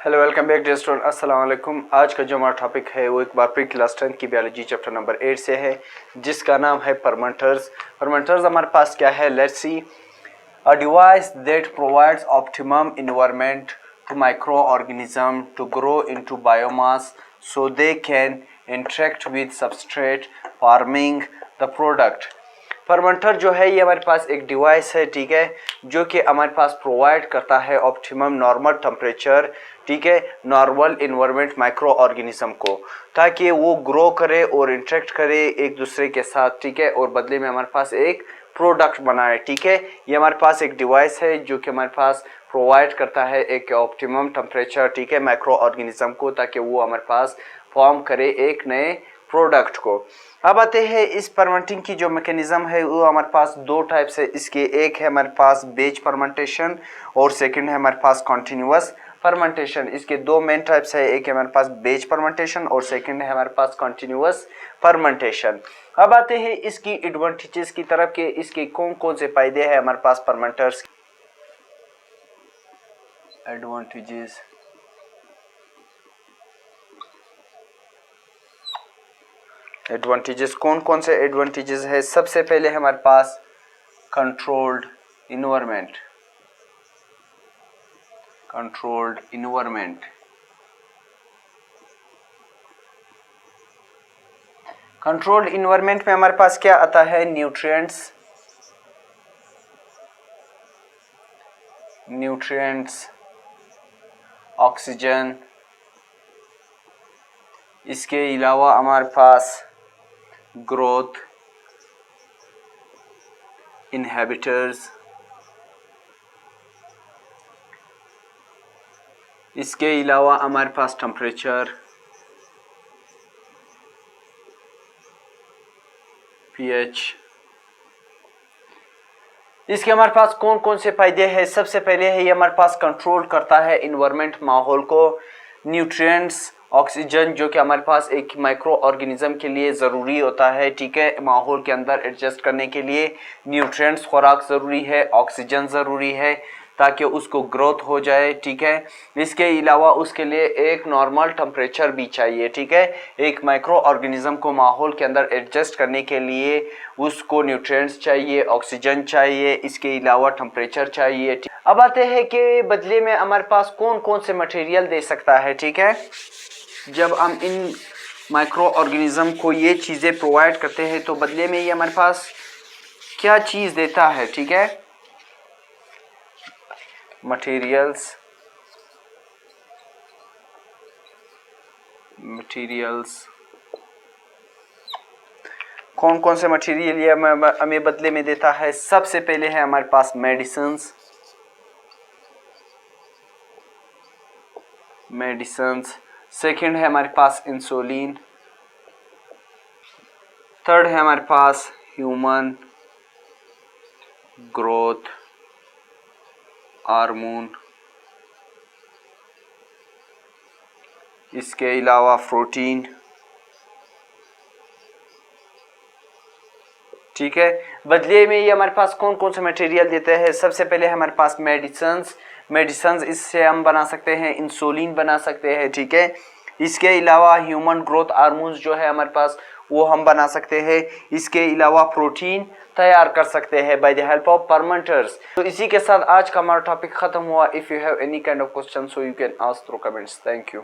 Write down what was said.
Hello welcome back dear student, अस्सलाम वालेकुम। आज का जो हमारा टॉपिक है वो एक बार फिर क्लास 10 की बायोलॉजी चैप्टर नंबर 8 से है, जिसका नाम है फर्मेंटर्स। फर्मेंटर्स हमारे पास क्या है, let's see. A device that provides optimum environment to micro organism to grow into biomass so they can interact with substrate forming the product. Fermenter जो है ये हमारे पास एक डिवाइस है, ठीक है, जो कि हमारे पास प्रोवाइड करता है ऑप्टिमम नॉर्मल टेम्परेचर, ठीक है, नॉर्मल इन्वायरमेंट माइक्रो ऑर्गेनिज्म को, ताकि वो ग्रो करे और इंटरेक्ट करे एक दूसरे के साथ, ठीक है, और बदले में हमारे पास एक प्रोडक्ट बनाए, ठीक है। ये हमारे पास एक डिवाइस है जो कि हमारे पास प्रोवाइड करता है एक ऑप्टिमम टेम्परेचर, ठीक है, माइक्रो ऑर्गेनिज्म को, ताकि वो हमारे पास फॉर्म करे एक नए प्रोडक्ट को। अब आते हैं इस फर्मेंटिंग की जो मैकेनिज्म है वो हमारे पास दो टाइप से इसके, एक है हमारे पास बेच फर्मेंटेशन और सेकंड है हमारे पास कॉन्टिन्यूअस फर्मेंटेशन। इसके दो मेन टाइप्स है, एक है हमारे पास बेच फर्मेंटेशन और सेकंड है हमारे पास कॉन्टिन्यूअस फर्मेंटेशन। अब आते हैं इसकी एडवांटेजेस की तरफ के इसके कौन कौन से फायदे हैं हमारे पास फर्मेंटर्स। एडवांटेजेस कौन कौन से एडवांटेजेस है। सबसे पहले हमारे पास कंट्रोल्ड इन्वायरमेंट। कंट्रोल्ड इन्वायरमेंट में हमारे पास क्या आता है, न्यूट्रिएंट्स, ऑक्सीजन, इसके अलावा हमारे पास ग्रोथ इनहिबिटर्स, इसके अलावा हमारे पास टेम्परेचर, पीएच। इसके हमारे पास कौन कौन से फायदे हैं। सबसे पहले है ये हमारे पास कंट्रोल करता है इन्वायरमेंट, माहौल को। न्यूट्रिएंट्स, ऑक्सीजन जो कि हमारे पास एक माइक्रो ऑर्गेनिज्म के लिए ज़रूरी होता है, ठीक है, माहौल के अंदर एडजस्ट करने के लिए न्यूट्रिएंट्स खुराक ज़रूरी है, ऑक्सीजन ज़रूरी है ताकि उसको ग्रोथ हो जाए, ठीक है। इसके अलावा उसके लिए एक नॉर्मल टेम्परेचर भी चाहिए, ठीक है, एक माइक्रो ऑर्गेनिज्म को माहौल के अंदर एडजस्ट करने के लिए उसको न्यूट्रिएंट्स चाहिए, ऑक्सीजन चाहिए, इसके अलावा टेम्परेचर चाहिए। अब आते हैं कि बदले में हमारे पास कौन कौन से मटेरियल दे सकता है, ठीक है। जब हम इन माइक्रो ऑर्गेनिज्म को ये चीज़ें प्रोवाइड करते हैं तो बदले में ये हमारे पास क्या चीज़ देता है, ठीक है, मटेरियल्स कौन कौन से मटेरियल ये हमें बदले में देता है। सबसे पहले है हमारे पास मेडिसिन्स, सेकंड है हमारे पास इंसुलिन, थर्ड है हमारे पास ह्यूमन ग्रोथ हार्मोन, इसके अलावा प्रोटीन, ठीक है। बदले में ये हमारे पास कौन कौन से मटेरियल देते हैं। सबसे पहले हमारे पास मेडिसिन्स, इससे हम बना सकते हैं इंसुलिन बना सकते हैं, ठीक है। इसके अलावा ह्यूमन ग्रोथ हार्मोन्स जो है हमारे पास वो हम बना सकते हैं। इसके अलावा प्रोटीन तैयार कर सकते हैं by the help of fermenters. तो इसी के साथ आज का हमारा टॉपिक खत्म हुआ। If you have any kind of question so you can ask through comments. Thank you.